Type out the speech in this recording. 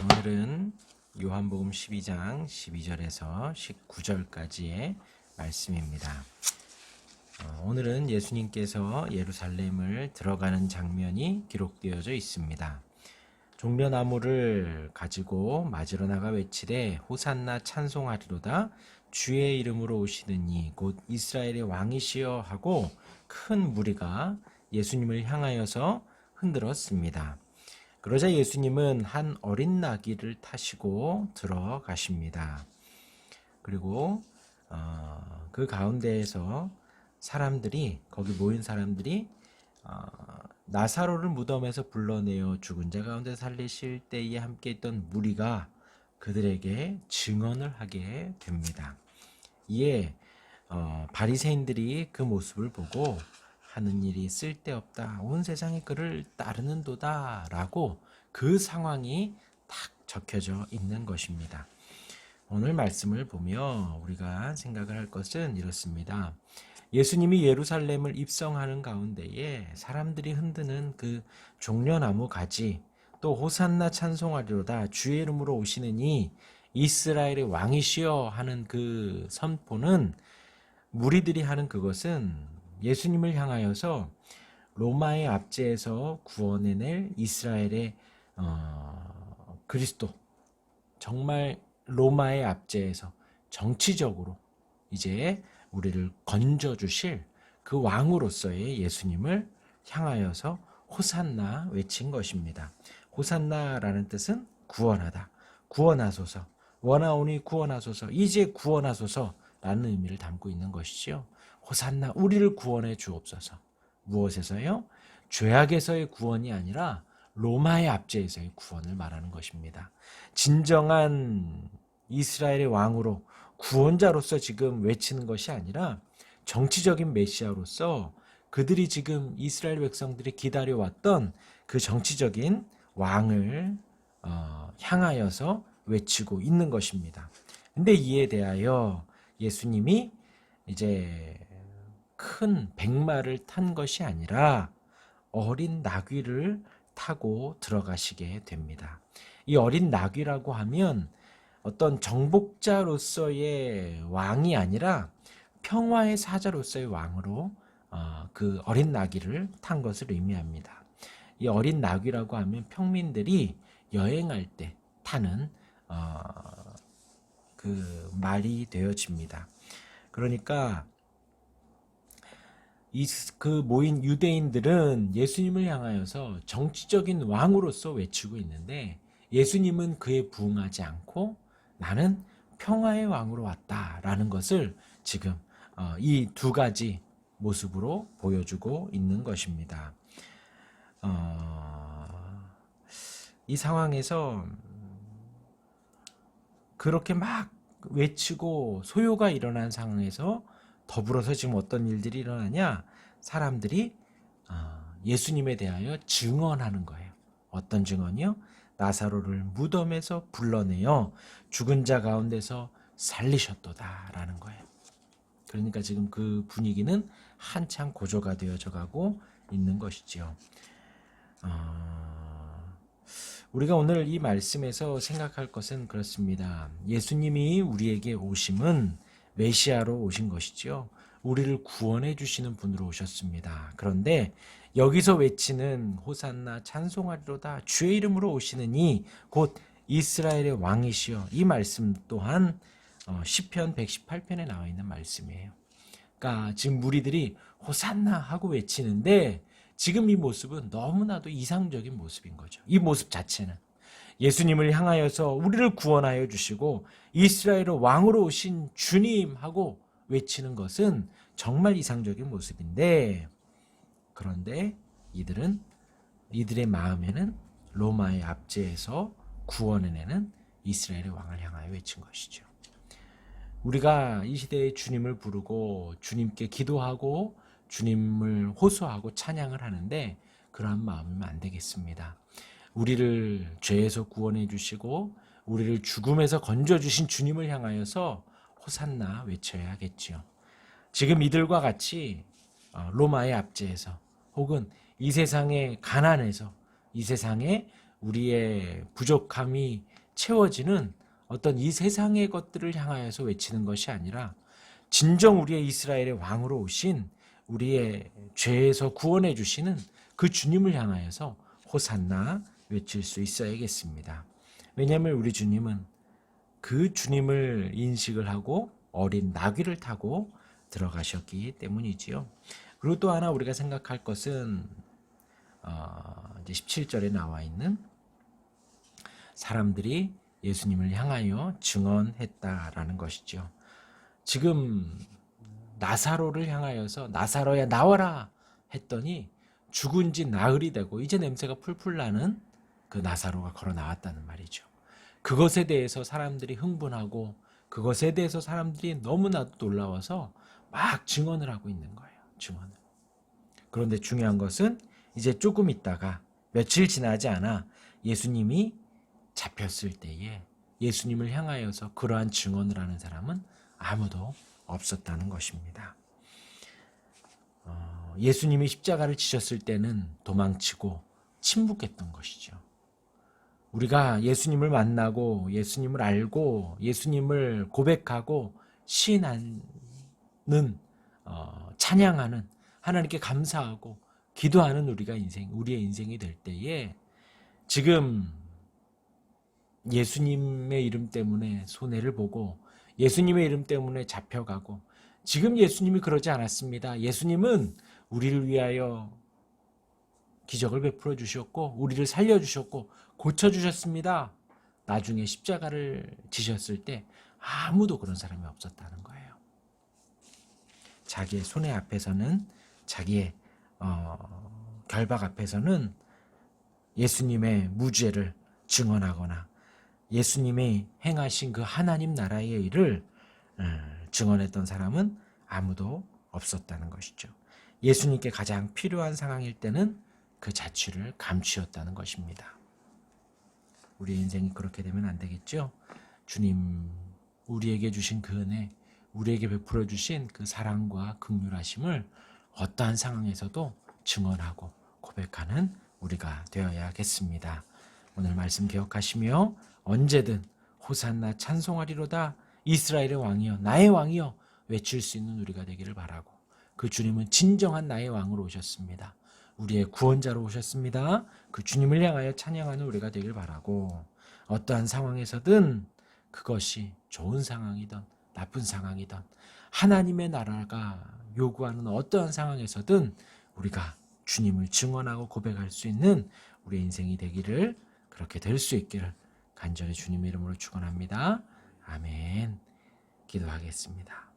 오늘은 요한복음 12장 12절에서 19절까지의 말씀입니다. 오늘은 예수님께서 예루살렘을 들어가는 장면이 기록되어져 있습니다. 종려나무를 가지고 맞으러 나가 외치되 호산나 찬송하리로다 주의 이름으로 오시는 이 곧 이스라엘의 왕이시여 하고 큰 무리가 예수님을 향하여서 흔들었습니다. 그러자 예수님은 한 어린 나귀를 타시고 들어가십니다. 그리고 그 가운데에서 거기 모인 사람들이 나사로를 무덤에서 불러내어 죽은 자 가운데 살리실 때에 함께 있던 무리가 그들에게 증언을 하게 됩니다. 이에 바리새인들이 그 모습을 보고 하는 일이 쓸데없다. 온 세상이 그를 따르는도다. 라고 그 상황이 딱 적혀져 있는 것입니다. 오늘 말씀을 보며 우리가 생각을 할 것은 이렇습니다. 예수님이 예루살렘을 입성하는 가운데에 사람들이 흔드는 그 종려나무 가지, 또 호산나 찬송하리로다 주의 이름으로 오시느니 이스라엘의 왕이시여 하는 그 선포는, 무리들이 하는 그것은 예수님을 향하여서 로마의 압제에서 구원해낼 이스라엘의 그리스도, 정말 로마의 압제에서 정치적으로 이제 우리를 건져주실 그 왕으로서의 예수님을 향하여서 호산나 외친 것입니다. 호산나라는 뜻은 구원하다, 구원하소서, 원하오니 구원하소서, 이제 구원하소서라는 의미를 담고 있는 것이지요. 호산나, 우리를 구원해 주옵소서. 무엇에서요? 죄악에서의 구원이 아니라 로마의 압제에서의 구원을 말하는 것입니다. 진정한 이스라엘의 왕으로, 구원자로서 지금 외치는 것이 아니라 정치적인 메시아로서 그들이 지금 이스라엘 백성들이 기다려왔던 그 정치적인 왕을 향하여서 외치고 있는 것입니다. 근데 이에 대하여 예수님이 이제 큰 백마를 탄 것이 아니라 어린 나귀를 타고 들어가시게 됩니다. 이 어린 나귀라고 하면 어떤 정복자로서의 왕이 아니라 평화의 사자로서의 왕으로 그 어린 나귀를 탄 것을 의미합니다. 이 어린 나귀라고 하면 평민들이 여행할 때 타는 그 말이 되어집니다. 그러니까 그 모인 유대인들은 예수님을 향하여서 정치적인 왕으로서 외치고 있는데, 예수님은 그에 부응하지 않고 나는 평화의 왕으로 왔다라는 것을 지금 이 두 가지 모습으로 보여주고 있는 것입니다. 이 상황에서 그렇게 막 외치고 소요가 일어난 상황에서 더불어서 지금 어떤 일들이 일어나냐? 사람들이 예수님에 대하여 증언하는 거예요. 어떤 증언이요? 나사로를 무덤에서 불러내어 죽은 자 가운데서 살리셨도다라는 거예요. 그러니까 지금 그 분위기는 한창 고조가 되어져 가고 있는 것이지요. 우리가 오늘 이 말씀에서 생각할 것은 그렇습니다. 예수님이 우리에게 오심은 메시아로 오신 것이지요. 우리를 구원해 주시는 분으로 오셨습니다. 그런데 여기서 외치는 호산나 찬송하리로다 주의 이름으로 오시느니 곧 이스라엘의 왕이시여, 이 말씀 또한 시편 118편에 나와 있는 말씀이에요. 그러니까 지금 무리들이 호산나 하고 외치는데 지금 이 모습은 너무나도 이상적인 모습인 거죠. 이 모습 자체는 예수님을 향하여서 우리를 구원하여 주시고 이스라엘의 왕으로 오신 주님 하고 외치는 것은 정말 이상적인 모습인데, 그런데 이들의 마음에는 로마의 압제에서 구원해내는 이스라엘의 왕을 향하여 외친 것이죠. 우리가 이 시대에 주님을 부르고 주님께 기도하고 주님을 호소하고 찬양을 하는데 그러한 마음이면 안 되겠습니다. 우리를 죄에서 구원해 주시고 우리를 죽음에서 건져주신 주님을 향하여서 호산나 외쳐야겠지요. 지금 이들과 같이 로마의 압제에서 혹은 이 세상의 가난에서, 이 세상에 우리의 부족함이 채워지는 어떤 이 세상의 것들을 향하여서 외치는 것이 아니라 진정 우리의 이스라엘의 왕으로 오신 우리의 죄에서 구원해 주시는 그 주님을 향하여서 호산나 외칠 수 있어야겠습니다. 왜냐하면 우리 주님은 그 주님을 인식을 하고 어린 나귀를 타고 들어가셨기 때문이지요. 그리고 또 하나 우리가 생각할 것은 이제 17절에 나와 있는 사람들이 예수님을 향하여 증언했다라는 것이죠. 지금 나사로를 향하여서 나사로야 나와라 했더니 죽은 지 나흘이 되고 이제 냄새가 풀풀 나는 그 나사로가 걸어 나왔다는 말이죠. 그것에 대해서 사람들이 흥분하고 그것에 대해서 사람들이 너무나도 놀라워서 막 증언을 하고 있는 거예요. 증언을. 그런데 중요한 것은 이제 조금 있다가 며칠 지나지 않아 예수님이 잡혔을 때에 예수님을 향하여서 그러한 증언을 하는 사람은 아무도 없었다는 것입니다. 예수님이 십자가를 지셨을 때는 도망치고 침묵했던 것이죠. 우리가 예수님을 만나고 예수님을 알고 예수님을 고백하고 시인하는 찬양하는 하나님께 감사하고 기도하는 우리의 인생이 될 때에 지금 예수님의 이름 때문에 손해를 보고 예수님의 이름 때문에 잡혀가고 지금 예수님이 그러지 않았습니다. 예수님은 우리를 위하여 기적을 베풀어 주셨고 우리를 살려주셨고 고쳐주셨습니다. 나중에 십자가를 지셨을 때 아무도 그런 사람이 없었다는 거예요. 자기의 손해 앞에서는 자기의 결박 앞에서는 예수님의 무죄를 증언하거나 예수님이 행하신 그 하나님 나라의 일을 증언했던 사람은 아무도 없었다는 것이죠. 예수님께 가장 필요한 상황일 때는 그 자취를 감추었다는 것입니다. 우리의 인생이 그렇게 되면 안 되겠죠? 주님 우리에게 주신 그 은혜, 우리에게 베풀어 주신 그 사랑과 긍휼하심을 어떠한 상황에서도 증언하고 고백하는 우리가 되어야겠습니다. 오늘 말씀 기억하시며 언제든 호산나 찬송하리로다 이스라엘의 왕이여 나의 왕이여 외칠 수 있는 우리가 되기를 바라고 그 주님은 진정한 나의 왕으로 오셨습니다. 우리의 구원자로 오셨습니다. 그 주님을 향하여 찬양하는 우리가 되길 바라고 어떠한 상황에서든 그것이 좋은 상황이든 나쁜 상황이든 하나님의 나라가 요구하는 어떠한 상황에서든 우리가 주님을 증언하고 고백할 수 있는 우리의 인생이 되기를 그렇게 될 수 있기를 간절히 주님의 이름으로 축원합니다. 아멘. 기도하겠습니다.